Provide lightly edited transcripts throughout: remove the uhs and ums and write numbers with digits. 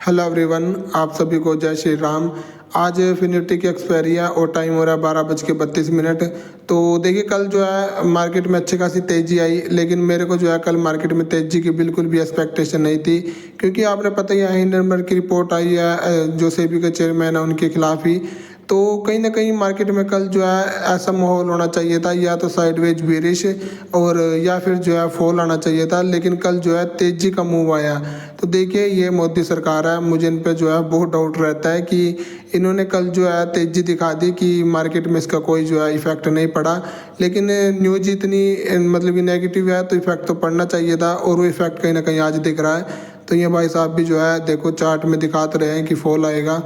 Hello everyone, आप सभी को जय श्री राम। आज फिर निफ्टी की एक्सपायरी है और टाइम हो रहा है 12:32। तो देखिए, कल जो है मार्केट में अच्छी खासी तेज़ी आई, लेकिन मेरे को जो है कल मार्केट में तेज़ी की बिल्कुल भी एक्सपेक्टेशन नहीं थी, क्योंकि आपने पता ही है हिंडनबर्ग की रिपोर्ट आई है जो सेबी के चेयरमैन है उनके खिलाफ ही। तो कहीं ना कहीं मार्केट में कल जो है ऐसा माहौल होना चाहिए था, या तो साइडवेज बेरिश और या फिर जो है फॉल आना चाहिए था, लेकिन कल जो है तेज़ी का मूव आया। तो देखिए, ये मोदी सरकार है, मुझे इन पे जो है बहुत डाउट रहता है कि इन्होंने कल जो है तेज़ी दिखा दी कि मार्केट में इसका कोई जो है इफेक्ट नहीं पड़ा, लेकिन न्यूज इतनी मतलब कि नेगेटिव है तो इफेक्ट तो पड़ना चाहिए था, और वो इफेक्ट कहीं ना कहीं आज दिख रहा है। तो ये भाई साहब भी जो है देखो चार्ट में दिखाते रहे हैं कि फॉल आएगा,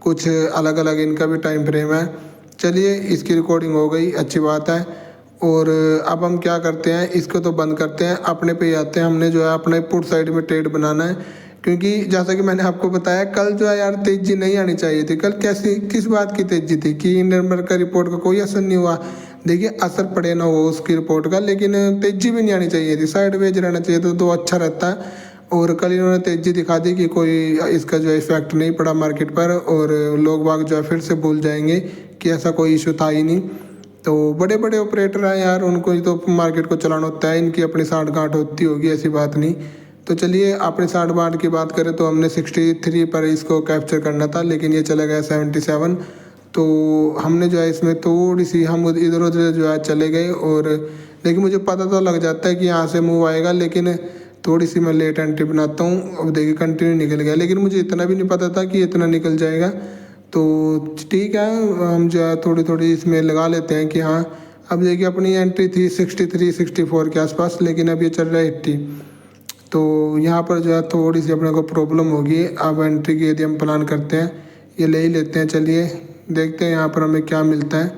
कुछ अलग अलग इनका भी टाइम फ्रेम है। चलिए, इसकी रिकॉर्डिंग हो गई, अच्छी बात है। और अब हम क्या करते हैं, इसको तो बंद करते हैं, अपने पे ही आते हैं। हमने जो है अपने पुट साइड में ट्रेड बनाना है, क्योंकि जैसा कि मैंने आपको बताया कल जो है यार तेज़ी नहीं आनी चाहिए थी। कल कैसी किस बात की तेज़ी थी कि हिंडनबर्ग का रिपोर्ट का कोई असर नहीं हुआ। देखिए, असर पड़े ना हो उसकी रिपोर्ट का, लेकिन तेज़ी भी नहीं आनी चाहिए थी, साइडवेज रहना चाहिए तो अच्छा रहता है। और कल इन्होंने तेज़ी दिखा दी कि कोई इसका जो है इफेक्ट नहीं पड़ा मार्केट पर, और लोग बाग जो है फिर से भूल जाएंगे कि ऐसा कोई इशू था ही नहीं। तो बड़े बड़े ऑपरेटर हैं यार, उनको ही तो मार्केट को चलाना होता है, इनकी अपनी साठ गांठ होती होगी, ऐसी बात नहीं। तो चलिए, अपनी साठ गांठ की बात करें तो हमने 63 पर इसको कैप्चर करना था, लेकिन ये चला गया 77। तो हमने जो है इसमें थोड़ी सी हम इधर उधर जो है चले गए, और लेकिन मुझे पता तो लग जाता है कि यहाँ से मूव आएगा, लेकिन थोड़ी सी मैं लेट एंट्री बनाता हूँ। अब देखिए कंटिन्यू निकल गया, लेकिन मुझे इतना भी नहीं पता था कि इतना निकल जाएगा। तो ठीक है, हम जो है थोड़ी थोड़ी इसमें लगा लेते हैं कि हाँ। अब देखिए, अपनी एंट्री थी 63-64 के आसपास, लेकिन अब ये चल रहा है 80। तो यहाँ पर जो है थोड़ी सी अपने को प्रॉब्लम होगी। अब एंट्री की यदि हम प्लान करते हैं, ये ले ही लेते हैं। चलिए देखते हैं यहाँ पर हमें क्या मिलता है।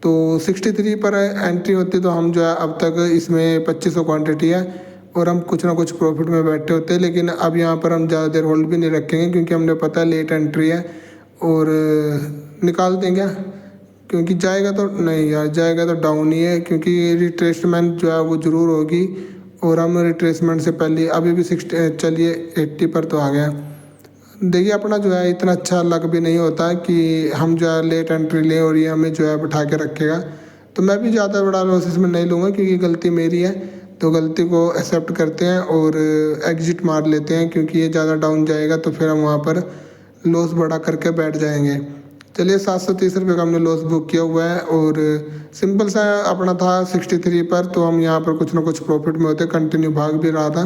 तो 63 पर एंट्री होती तो हम जो है अब तक इसमें 2500 क्वान्टिटी है, और हम कुछ ना कुछ प्रॉफिट में बैठे होते हैं। लेकिन अब यहाँ पर हम ज़्यादा देर होल्ड भी नहीं रखेंगे, क्योंकि हमने पता है लेट एंट्री है, और निकाल देंगे। क्योंकि जाएगा तो नहीं यार, जाएगा तो डाउन ही है, क्योंकि रिट्रेसमेंट जो है वो ज़रूर होगी, और हम रिट्रेसमेंट से पहले अभी भी 60 चलिए 80 पर तो आ गया। देखिए, अपना जो है इतना अच्छा लक भी नहीं होता कि हम जो है लेट एंट्री लें और ये हमें जो है बिठा के रखेगा। तो मैं भी ज़्यादा बड़ा लॉस इसमें नहीं लूँगा, क्योंकि गलती मेरी है। तो गलती को एक्सेप्ट करते हैं और एग्जिट मार लेते हैं, क्योंकि ये ज़्यादा डाउन जाएगा तो फिर हम वहाँ पर लॉस बड़ा करके बैठ जाएंगे। चलिए, 730 रुपये का हमने लॉस बुक किया हुआ है, और सिंपल सा अपना था 63 पर, तो हम यहाँ पर कुछ ना कुछ प्रॉफिट में होते, कंटिन्यू भाग भी रहा था।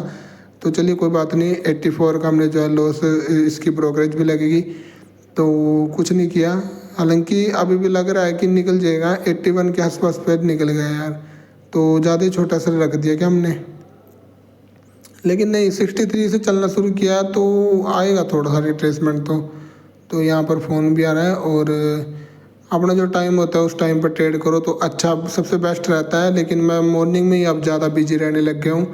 तो चलिए कोई बात नहीं, 84 का हमने जो है लॉस, इसकी ब्रोकरेज भी लगेगी, तो कुछ नहीं किया। हालांकि अभी भी लग रहा है कि निकल जाएगा, 81 के आसपास पे निकल गया यार, तो ज़्यादा ही छोटा सा रख दिया क्या हमने। लेकिन नहीं, 63 से चलना शुरू किया तो आएगा थोड़ा सा रिट्रेसमेंट। तो यहाँ पर फ़ोन भी आ रहा है, और अपना जो टाइम होता है उस टाइम पर ट्रेड करो तो अच्छा सबसे बेस्ट रहता है। लेकिन मैं मॉर्निंग में ही अब ज़्यादा बिजी रहने लग गया हूँ।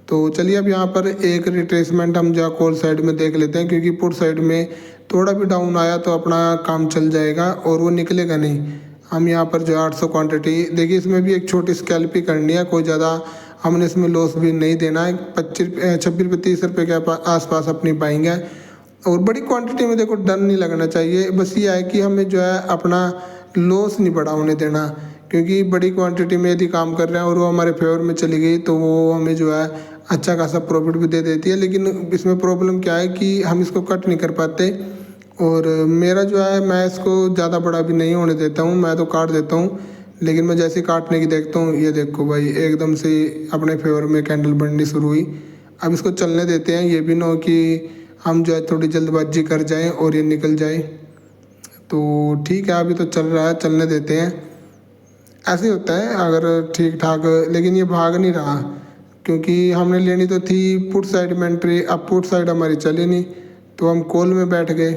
तो चलिए, अब यहाँ पर एक रिट्रेसमेंट हम जो कॉल साइड में देख लेते हैं, क्योंकि पुट साइड में थोड़ा भी डाउन आया तो अपना काम चल जाएगा, और वो निकलेगा नहीं। हम यहाँ पर जो 800 क्वांटिटी देखिए, इसमें भी एक छोटी स्कैल्प ही करनी है, कोई ज़्यादा हमने इसमें लॉस भी नहीं देना है। 26-30 रुपये के आसपास अपनी बाइंग है, और बड़ी क्वांटिटी में देखो डर नहीं लगना चाहिए। बस ये है कि हमें जो है अपना लॉस नहीं बड़ा होने देना, क्योंकि बड़ी क्वांटिटी में यदि काम कर रहे हैं और वो हमारे फेवर में चली गई तो वो हमें जो है अच्छा खासा प्रॉफिट भी दे देती है। लेकिन इसमें प्रॉब्लम क्या है कि हम इसको कट नहीं कर पाते, और मेरा जो है मैं इसको ज़्यादा बड़ा भी नहीं होने देता हूँ, मैं तो काट देता हूँ। लेकिन मैं जैसे काटने की देखता हूँ, ये देखो भाई एकदम से अपने फेवर में कैंडल बढ़नी शुरू हुई। अब इसको चलने देते हैं, ये भी ना हो कि हम जो है थोड़ी जल्दबाजी कर जाएं और ये निकल जाए। तो ठीक है, अभी तो चल रहा है, चलने देते हैं। ऐसे ही होता है अगर ठीक ठाक, लेकिन ये भाग नहीं रहा, क्योंकि हमने लेनी तो थी पुट साइड में एंट्री। अब पुट साइड हमारी चली नहीं, तो हम कॉल में बैठ गए।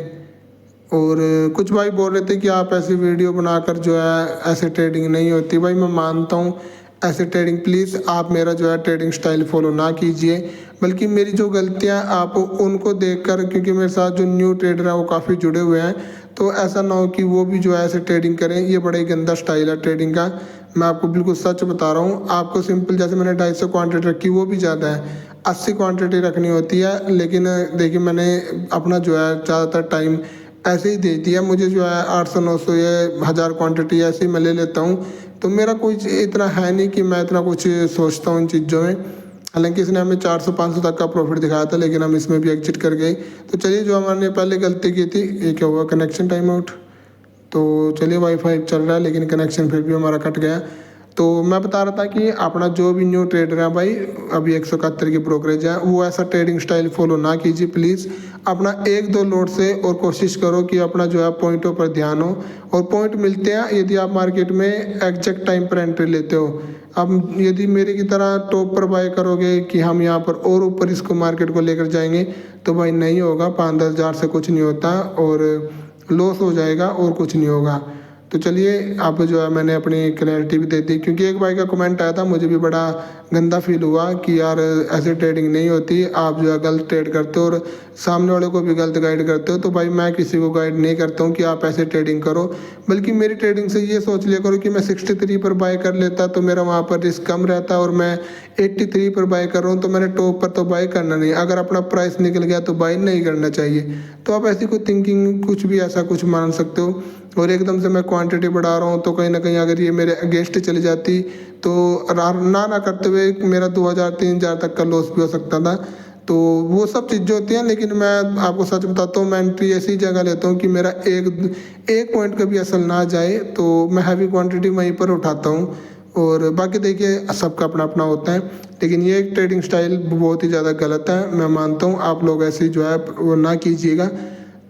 और कुछ भाई बोल रहे थे कि आप ऐसी वीडियो बनाकर जो है ऐसे ट्रेडिंग नहीं होती। भाई मैं मानता हूँ ऐसे ट्रेडिंग, प्लीज़ आप मेरा जो है ट्रेडिंग स्टाइल फॉलो ना कीजिए, बल्कि मेरी जो गलतियाँ आप उनको देखकर, क्योंकि मेरे साथ जो न्यू ट्रेडर है वो काफ़ी जुड़े हुए हैं, तो ऐसा ना हो कि वो भी जो है ऐसे ट्रेडिंग करें। ये बड़ा ही गंदा स्टाइल है ट्रेडिंग का, मैं आपको बिल्कुल सच बता रहा हूँ। आपको सिंपल जैसे मैंने 250 क्वांटिटी रखी, वो भी ज़्यादा है। 80 क्वांटिटी रखनी होती है, लेकिन देखिए मैंने अपना जो है ज़्यादातर टाइम ऐसे ही दे दिया। मुझे जो है 800-900 या 1000 क्वांटिटी ऐसे ही मैं ले लेता हूँ। तो मेरा कुछ इतना है नहीं कि मैं इतना कुछ सोचता हूँ इन चीज़ों में। हालाँकि इसने हमें 400-500 तक का प्रॉफिट दिखाया था, लेकिन हम इसमें भी एग्जिट कर गए। तो चलिए, जो हमने पहले गलती की थी, ये क्या हुआ, कनेक्शन टाइम आउट। तो चलिए, वाईफाई चल रहा है लेकिन कनेक्शन फिर भी हमारा कट गया। तो मैं बता रहा था कि अपना जो भी न्यू ट्रेडर है भाई, अभी 171 की ब्रोकरेज है, वो ऐसा ट्रेडिंग स्टाइल फॉलो ना कीजिए प्लीज़। अपना 1-2 लोड से और कोशिश करो कि अपना जो है पॉइंटों पर ध्यान हो, और पॉइंट मिलते हैं यदि आप मार्केट में एग्जैक्ट टाइम पर एंट्री लेते हो। अब यदि मेरे की तरह टॉप पर बाय करोगे कि हम यहाँ पर और ऊपर इसको मार्केट को लेकर जाएंगे, तो भाई नहीं होगा। 5-10 हज़ार से कुछ नहीं होता और लॉस हो जाएगा और कुछ नहीं होगा। तो चलिए, आप जो है मैंने अपनी क्लैरिटी भी दे दी, क्योंकि एक भाई का कमेंट आया था, मुझे भी बड़ा गंदा फील हुआ कि यार ऐसे ट्रेडिंग नहीं होती, आप जो है गलत ट्रेड करते हो और सामने वाले को भी गलत गाइड करते हो। तो भाई मैं किसी को गाइड नहीं करता हूँ कि आप ऐसे ट्रेडिंग करो, बल्कि मेरी ट्रेडिंग से ये सोच लिया करो कि मैं 63 पर बाय कर लेता तो मेरा वहाँ पर रिस्क कम रहता, और मैं 83 पर बाय कर रहा हूँ तो मैंने टॉप पर तो बाय करना नहीं। अगर अपना प्राइस निकल गया तो बाय नहीं करना चाहिए। तो आप ऐसी कोई थिंकिंग कुछ भी ऐसा कुछ मान सकते हो। और एकदम से मैं क्वांटिटी बढ़ा रहा हूँ तो कहीं ना कहीं अगर ये मेरे अगेंस्ट चली जाती तो ना करते हुए मेरा 2000-3000 तक का लॉस भी हो सकता था। तो वो सब चीज़ें होती हैं, लेकिन मैं आपको सच बताता हूँ, मैं एंट्री ऐसी जगह लेता हूँ कि मेरा एक पॉइंट का भी असर ना जाए, तो मैं हैवी क्वांटिटी वहीं पर उठाता हूँ। और बाकी देखिए, सबका अपना अपना होता है, लेकिन ये एक ट्रेडिंग स्टाइल बहुत ही ज़्यादा गलत है। मैं मानता हूँ आप लोग ऐसे जो है वो ना कीजिएगा।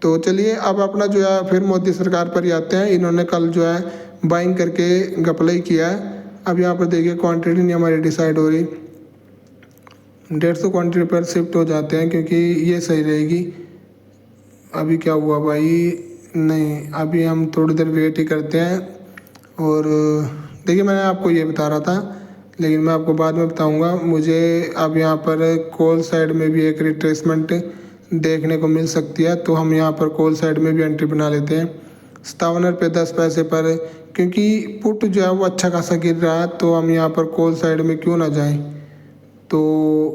तो चलिए, अब अपना जो है फिर मोदी सरकार पर ही आते हैं। इन्होंने कल जो है बाइंग करके गपलाई किया है। अब यहाँ पर देखिए क्वांटिटी नहीं हमारी डिसाइड हो रही, 150 क्वांटिटी पर शिफ्ट हो जाते हैं क्योंकि ये सही रहेगी। अभी क्या हुआ भाई, नहीं, अभी हम थोड़ी देर वेट ही करते हैं। और देखिए, मैंने आपको ये बता रहा था, लेकिन मैं आपको बाद में बताऊंगा। मुझे अब यहाँ पर कॉल साइड में भी एक रिट्रेसमेंट देखने को मिल सकती है, तो हम यहाँ पर कॉल साइड में भी एंट्री बना लेते हैं 57 रुपये 10 पैसे पर, क्योंकि पुट जो है वो अच्छा खासा गिर रहा है, तो हम यहाँ पर कॉल साइड में क्यों ना जाएं। तो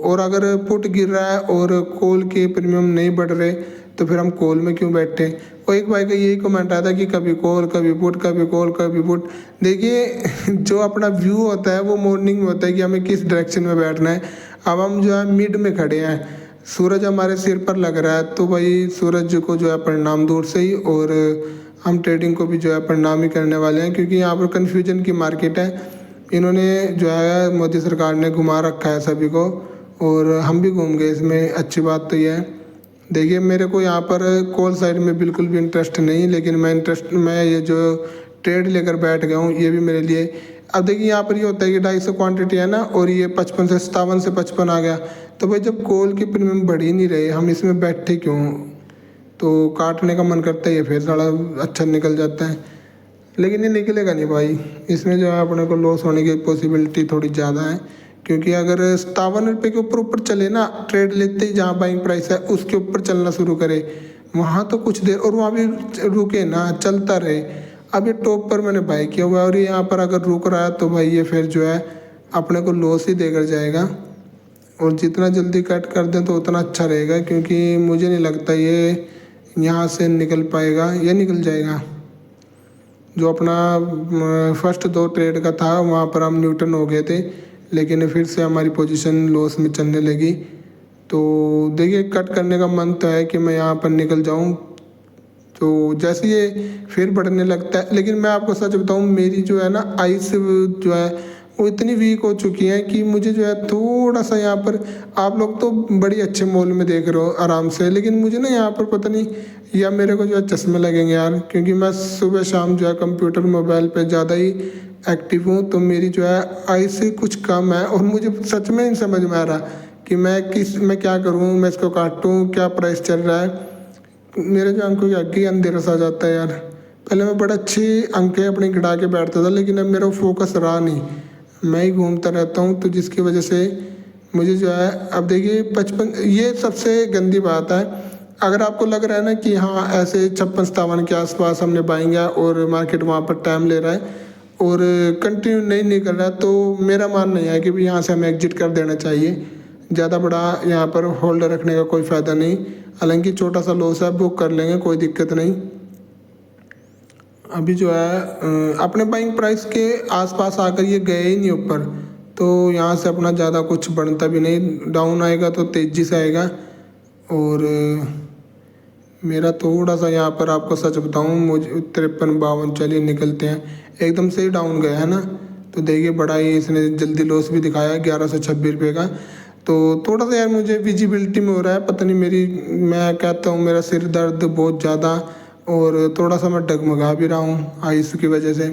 और अगर पुट गिर रहा है और कॉल के प्रीमियम नहीं बढ़ रहे, तो फिर हम कॉल में क्यों बैठे। और एक भाई का यही कमेंट आया था कि कभी कॉल कभी पुट, कभी कॉल कभी पुट। देखिए, जो अपना व्यू होता है वो मॉर्निंग में होता है कि हमें किस डायरेक्शन में बैठना है। अब हम जो है मिड में खड़े हैं, सूरज हमारे सिर पर लग रहा है, तो भाई सूरज को जो है प्रणाम दूर से ही, और हम ट्रेडिंग को भी जो है प्रणाम ही करने वाले हैं, क्योंकि यहाँ पर कन्फ्यूजन की मार्केट है। इन्होंने जो है मोदी सरकार ने घुमा रखा है सभी को, और हम भी घूम गए इसमें। अच्छी बात तो यह है। देखिए, मेरे को यहाँ पर कॉल साइड में बिल्कुल भी इंटरेस्ट नहीं, लेकिन मैं ये जो ट्रेड लेकर बैठ गया हूँ, ये भी मेरे लिए। अब देखिए, यहाँ पर ये होता है कि 250 क्वांटिटी है ना, और ये 55 से 57 से 55 आ गया, तो भाई जब कॉल की प्रीमियम बढ़ ही नहीं रहे, हम इसमें बैठे क्यों। तो काटने का मन करता है, ये फिर थोड़ा अच्छा निकल जाता है, लेकिन ये निकलेगा नहीं भाई। इसमें जो है अपने को लॉस होने की पॉसिबिलिटी थोड़ी ज़्यादा है, क्योंकि अगर 57 रुपये के ऊपर ऊपर चले ना, ट्रेड लेते ही जहाँ बाइंग प्राइस है उसके ऊपर चलना शुरू करे, वहाँ तो कुछ देर और वहाँ भी रुके ना, चलता रहे। अब ये टॉप पर मैंने बाई किया हुआ है, और यहाँ पर अगर रुक रहा है तो भाई ये फिर जो है अपने को लॉस ही देकर जाएगा। और जितना जल्दी कट कर दें तो उतना अच्छा रहेगा, क्योंकि मुझे नहीं लगता ये यहाँ से निकल पाएगा, ये निकल जाएगा। जो अपना फर्स्ट 2 ट्रेड का था वहाँ पर हम न्यूट्रल हो गए थे, लेकिन फिर से हमारी पोजीशन लॉस में चलने लगी। तो देखिए, कट करने का मन तो है कि मैं यहाँ पर निकल जाऊँ, तो जैसे ये फिर बढ़ने लगता है। लेकिन मैं आपको सच बताऊँ, मेरी जो है ना आइस जो है वो इतनी वीक हो चुकी है कि मुझे जो है थोड़ा सा यहाँ पर, आप लोग तो बड़ी अच्छे मॉल में देख रहे हो आराम से, लेकिन मुझे ना यहाँ पर पता नहीं, या मेरे को जो है चश्मे लगेंगे यार, क्योंकि मैं सुबह शाम जो है कंप्यूटर मोबाइल पे ज़्यादा ही एक्टिव हूँ, तो मेरी जो है आई से कुछ कम है। और मुझे सच में नहीं समझ में आ रहा कि मैं क्या करूँ, मैं इसको काटूँ, क्या प्राइस चल रहा है। मेरे जो अंकों के आगे अंधेरा सा जाता है यार। पहले मैं बड़ा अच्छी अंकें अपनी गिरा के बैठता था, लेकिन अब मेरा फोकस रहा नहीं, मैं ही घूमता रहता हूँ, तो जिसकी वजह से मुझे जो है, अब देखिए 55, ये सबसे गंदी बात है। अगर आपको लग रहा है ना कि हाँ ऐसे 56-57 के आसपास हमने बाइंग है और मार्केट वहाँ पर टाइम ले रहा है और कंटिन्यू नहीं निकल रहा है, तो मेरा मानना है कि भी यहाँ से हमें एग्जिट कर देना चाहिए। ज़्यादा बड़ा यहाँ पर होल्ड रखने का कोई फ़ायदा नहीं। हालांकि छोटा सा लॉस है, बुक कर लेंगे, कोई दिक्कत नहीं। अभी जो है अपने बाइंग प्राइस के आसपास आकर ये गए ही नहीं ऊपर, तो यहाँ से अपना ज़्यादा कुछ बनता भी नहीं। डाउन आएगा तो तेज़ी से आएगा। और मेरा थोड़ा सा यहाँ पर आपको सच बताऊँ, मुझे 53-52 चलिए निकलते हैं, एकदम से ही डाउन गया है ना। तो देखिए बड़ा ही इसने जल्दी लॉस भी दिखाया है 1126 रुपये का। तो थोड़ा सा यार मुझे विजिबिलिटी में हो रहा है, पता नहीं मेरी, मैं कहता हूँ मेरा सिर दर्द बहुत ज़्यादा, और थोड़ा सा मैं डगमगा भी रहा हूँ आइस की वजह से।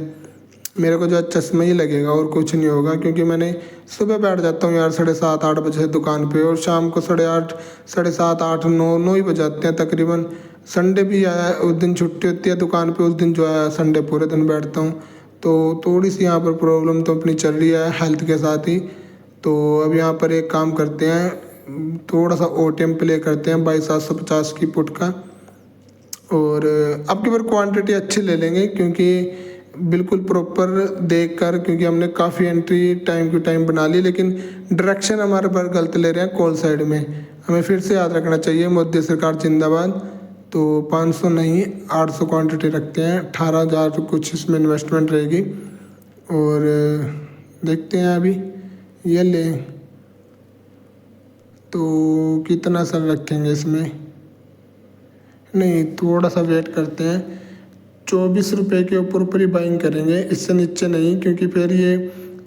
मेरे को जो है चश्मा ही लगेगा और कुछ नहीं होगा, क्योंकि मैंने सुबह बैठ जाता हूँ यार 7:30-8 बजे दुकान पे, और शाम को 8:30, 7:30, 8, 9 ही बजाते हैं तकरीबन। संडे भी आया, उस दिन छुट्टी होती है दुकान पे, उस दिन जो है संडे पूरे दिन बैठता हूँ। तो थोड़ी सी यहाँ पर प्रॉब्लम तो अपनी चल रही है हेल्थ के साथ ही। तो अब यहाँ पर एक काम करते हैं, थोड़ा सा OTM प्ले करते हैं 22,750 की पुट का, और अब की बार क्वांटिटी अच्छी ले लेंगे, क्योंकि बिल्कुल प्रॉपर देख कर, क्योंकि हमने काफ़ी एंट्री टाइम टू टाइम बना ली, लेकिन डायरेक्शन हमारे पर गलत ले रहे हैं कॉल साइड में। हमें फिर से याद रखना चाहिए, मोदी सरकार जिंदाबाद। तो 500 नहीं 800 क्वांटिटी रखते हैं, 18,000 कुछ इसमें इन्वेस्टमेंट रहेगी। और देखते हैं अभी ये ले तो कितना सर रखेंगे इसमें, नहीं थोड़ा सा वेट करते हैं। 24 रुपये के ऊपर ही बाइंग करेंगे, इससे नीचे नहीं, क्योंकि फिर ये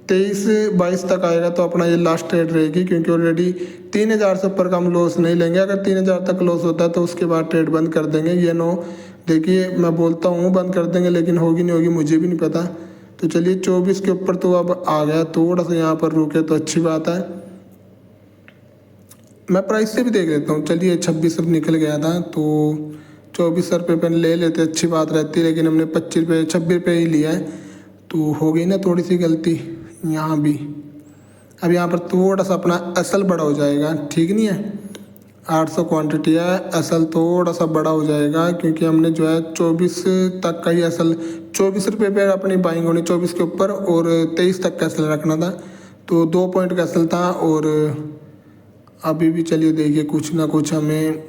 23-22 तक आएगा तो अपना ये लास्ट ट्रेड रहेगी, क्योंकि ऑलरेडी 3,000 से ऊपर का हम लॉस नहीं लेंगे। अगर 3,000 तक लॉस होता है तो उसके बाद ट्रेड बंद कर देंगे। ये नो देखिए, मैं बोलता हूँ बंद कर देंगे, लेकिन होगी नहीं होगी मुझे भी नहीं पता। तो चलिए 24 के ऊपर तो अब आ गया, थोड़ा सा यहाँ पर रुके तो अच्छी बात है। मैं प्राइस से भी देख लेता हूँ, चलिए 26 अब निकल गया था, तो 24 रुपये पे ले लेते, अच्छी बात रहती, लेकिन हमने 26 रुपये ही लिया है, तो हो गई ना थोड़ी सी गलती यहाँ भी। अब यहाँ पर थोड़ा सा अपना असल बड़ा हो जाएगा, ठीक नहीं है, 800 क्वांटिटी है, असल थोड़ा सा बड़ा हो जाएगा, क्योंकि हमने जो है 24 तक का ही असल, 24 रुपये पर अपनी बाइंग होनी 24 के ऊपर, और 23 तक का असल रखना था, तो 2 पॉइंट का असल था। और अभी भी चलिए देखिए कुछ ना कुछ हमें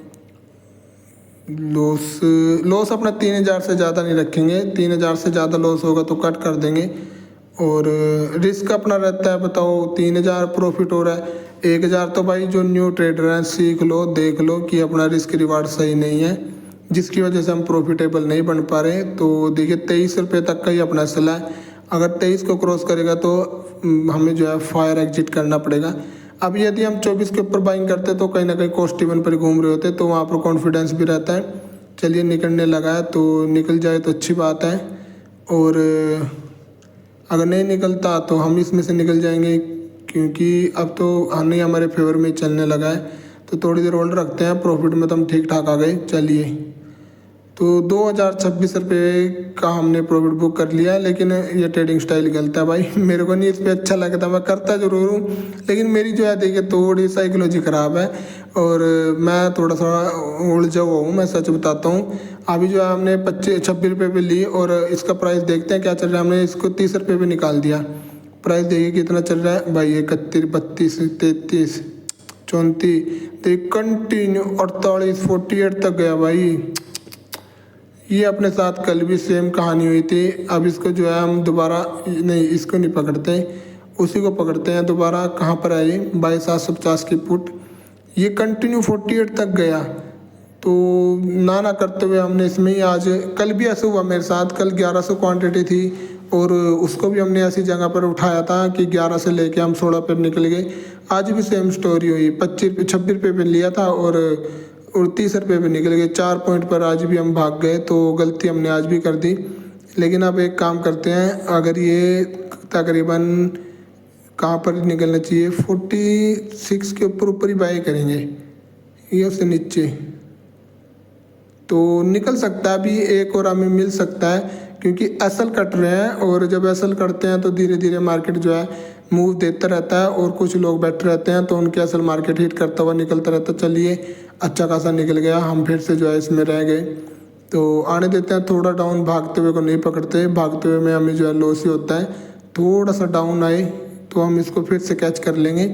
लॉस अपना 3,000 से ज़्यादा नहीं रखेंगे, 3,000 से ज़्यादा लॉस होगा तो कट कर देंगे। और रिस्क अपना रहता है, बताओ 3,000 प्रॉफिट हो रहा है, 1,000 तो भाई जो न्यू ट्रेडर हैं सीख लो, देख लो कि अपना रिस्क रिवार्ड सही नहीं है, जिसकी वजह से हम प्रॉफिटेबल नहीं बन पा रहे। तो देखिए 23 रुपये तक का ही अपना असल है, अगर 23 को क्रॉस करेगा तो हमें जो है फायर एग्जिट करना पड़ेगा। अब यदि हम 24 के ऊपर बाइंग करते तो कहीं ना कहीं कॉस्ट इवन पर घूम रहे होते, तो वहाँ पर कॉन्फिडेंस भी रहता है। चलिए निकलने लगा है, तो निकल जाए तो अच्छी बात है। और अगर नहीं निकलता तो हम इसमें से निकल जाएंगे, क्योंकि अब तो नहीं हमारे फेवर में चलने लगा है। तो थोड़ी देर होल्ड रखते हैं, प्रॉफिट में तो हम ठीक ठाक आ गए। चलिए तो 2,026 रुपये का हमने प्रॉफिट बुक कर लिया, लेकिन ये ट्रेडिंग स्टाइल गलत है भाई। मेरे को नहीं इस पर अच्छा लगता, मैं करता जरूर हूँ, लेकिन मेरी जो है देखिए थोड़ी साइकोलॉजी ख़राब है, और मैं थोड़ा सा उलझा हुआ हूँ, मैं सच बताता हूँ। अभी जो है हमने 26 रुपये पे ली, और इसका प्राइस देखते हैं क्या चल रहा है। हमने इसको 30 रुपये पे निकाल दिया, प्राइस देखिए कितना चल रहा है भाई, 31, 32, 33, 34, देख कंटिन्यू 48, 48 तक गया भाई। ये अपने साथ कल भी सेम कहानी हुई थी। अब इसको जो है हम दोबारा, नहीं इसको नहीं पकड़ते, उसी को पकड़ते हैं दोबारा। कहाँ पर है ये 22,750 की पुट, ये कंटिन्यू 48 तक गया, तो ना करते हुए हमने इसमें ही आज, कल भी ऐसा हुआ मेरे साथ, कल 1100 क्वांटिटी थी, और उसको भी हमने ऐसी जगह पर उठाया था कि 11 से लेके हम 16 पे निकल गए। आज भी सेम स्टोरी हुई, 26 रुपये पे लिया था, और 30 रुपये पे निकल गए। 4 पॉइंट पर आज भी हम भाग गए, तो गलती हमने आज भी कर दी। लेकिन अब एक काम करते हैं, अगर ये तकरीबन कहाँ पर निकलना चाहिए, 46 के ऊपर ही बाई करेंगे, ये उससे नीचे तो निकल सकता है। अभी एक और हमें मिल सकता है, क्योंकि असल कट रहे हैं, और जब असल करते हैं तो धीरे धीरे मार्केट जो है मूव देता रहता है, और कुछ लोग बैठे रहते हैं तो उनके असल मार्केट हिट करता हुआ निकलता रहता है। चलिए अच्छा खासा निकल गया, हम फिर से जो है इसमें रह गए, तो आने देते हैं। थोड़ा डाउन भागते हुए को नहीं पकड़ते, भागते हुए में हमें जो है लॉस ही होता है। थोड़ा सा डाउन आए तो हम इसको फिर से कैच कर लेंगे।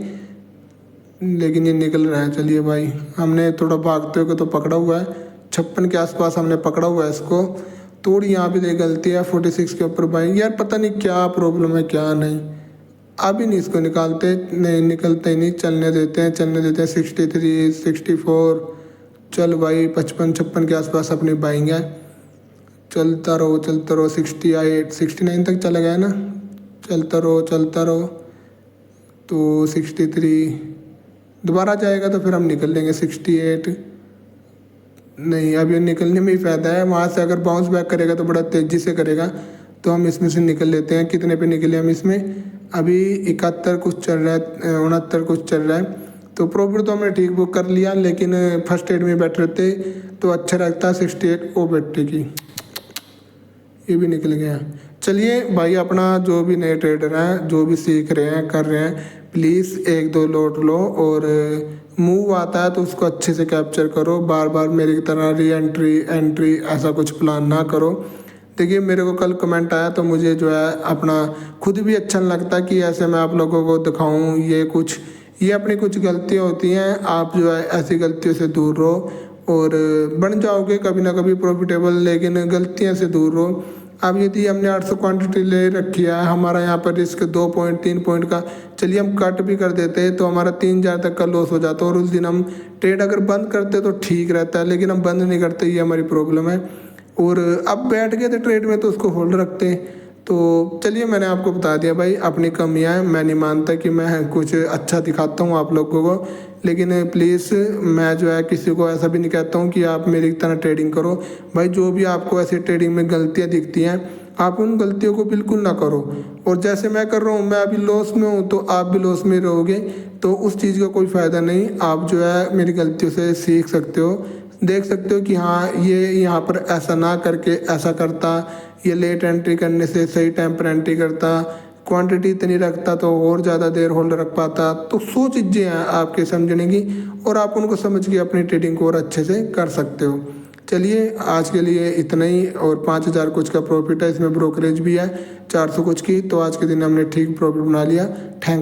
लेकिन ये निकल रहा है। चलिए भाई, हमने थोड़ा भागते हुए तो पकड़ा हुआ है, 56 के आसपास हमने पकड़ा हुआ है इसको। थोड़ी यहाँ पे गलती है 46 के ऊपर भाई, यार पता नहीं क्या प्रॉब्लम है क्या नहीं। अभी नहीं इसको निकालते, नहीं निकलते ही नहीं, चलने देते हैं 63 64। चल भाई 55 के आसपास अपनी बाइंग है। चलता रहो 68 69 तक चला गया ना। चलता रहो तो 63 दोबारा जाएगा तो फिर हम निकल लेंगे 68। नहीं, अब ये निकलने में ही फ़ायदा है, वहाँ से अगर बाउंस बैक करेगा तो बड़ा तेज़ी से करेगा, तो हम इसमें से निकल लेते हैं। कितने पे निकले हम इसमें? अभी 71 कुछ चल रहा है, 69 कुछ चल रहा है। तो प्रॉफिट तो हमने ठीक बुक कर लिया, लेकिन फर्स्ट एड में बैठ रहते तो अच्छा रहता। 68 ओ बैठे की, ये भी निकल गया। चलिए भाई, अपना जो भी नए ट्रेडर हैं, जो भी सीख रहे हैं कर रहे हैं, प्लीज़ 1-2 लॉट लो और मूव आता है तो उसको अच्छे से कैप्चर करो। बार बार मेरी तरह री एंट्री ऐसा कुछ प्लान ना करो। देखिए, मेरे को कल कमेंट आया तो मुझे जो है अपना खुद भी अच्छा नहीं लगता कि ऐसे मैं आप लोगों को दिखाऊं। ये अपनी कुछ गलतियां होती हैं, आप जो है ऐसी गलतियों से दूर रहो और बन जाओगे कभी ना कभी प्रॉफिटेबल, लेकिन गलतियों से दूर रहो। अब यदि हमने 800 क्वांटिटी ले रखी है, हमारा यहाँ पर रिस्क 2 पॉइंट 3 पॉइंट का, चलिए हम कट भी कर देते हैं तो हमारा 3000 तक का लॉस हो जाता है। और उस दिन हम ट्रेड अगर बंद करते तो ठीक रहता है, लेकिन हम बंद नहीं करते, ये हमारी प्रॉब्लम है। और अब बैठ गए थे ट्रेड में तो उसको होल्ड रखते हैं। तो चलिए, मैंने आपको बता दिया भाई अपनी कमियां हैं। मैं नहीं मानता कि मैं कुछ अच्छा दिखाता हूं आप लोगों को, लेकिन प्लीज़ मैं जो है किसी को ऐसा भी नहीं कहता हूं कि आप मेरी तरह ट्रेडिंग करो। भाई, जो भी आपको ऐसे ट्रेडिंग में गलतियां दिखती हैं, आप उन गलतियों को बिल्कुल ना करो। और जैसे मैं कर रहा हूँ, मैं अभी लॉस में हूँ तो आप भी लॉस में रहोगे, तो उस चीज़ का कोई फ़ायदा नहीं। आप जो है मेरी गलतियों से सीख सकते हो, देख सकते हो कि हाँ, ये यहाँ पर ऐसा ना करके ऐसा करता, ये लेट एंट्री करने से सही टाइम पर एंट्री करता, क्वांटिटी इतनी रखता तो और ज़्यादा देर होल्ड रख पाता। तो 100 चीज़ें हैं आपके समझने की, और आप उनको समझ के अपनी ट्रेडिंग को और अच्छे से कर सकते हो। चलिए, आज के लिए इतना ही। और 5000 कुछ का प्रॉफिट है, इसमें ब्रोकरेज भी है 400 कुछ की। तो आज के दिन हमने ठीक प्रॉफिट बना लिया। थैंक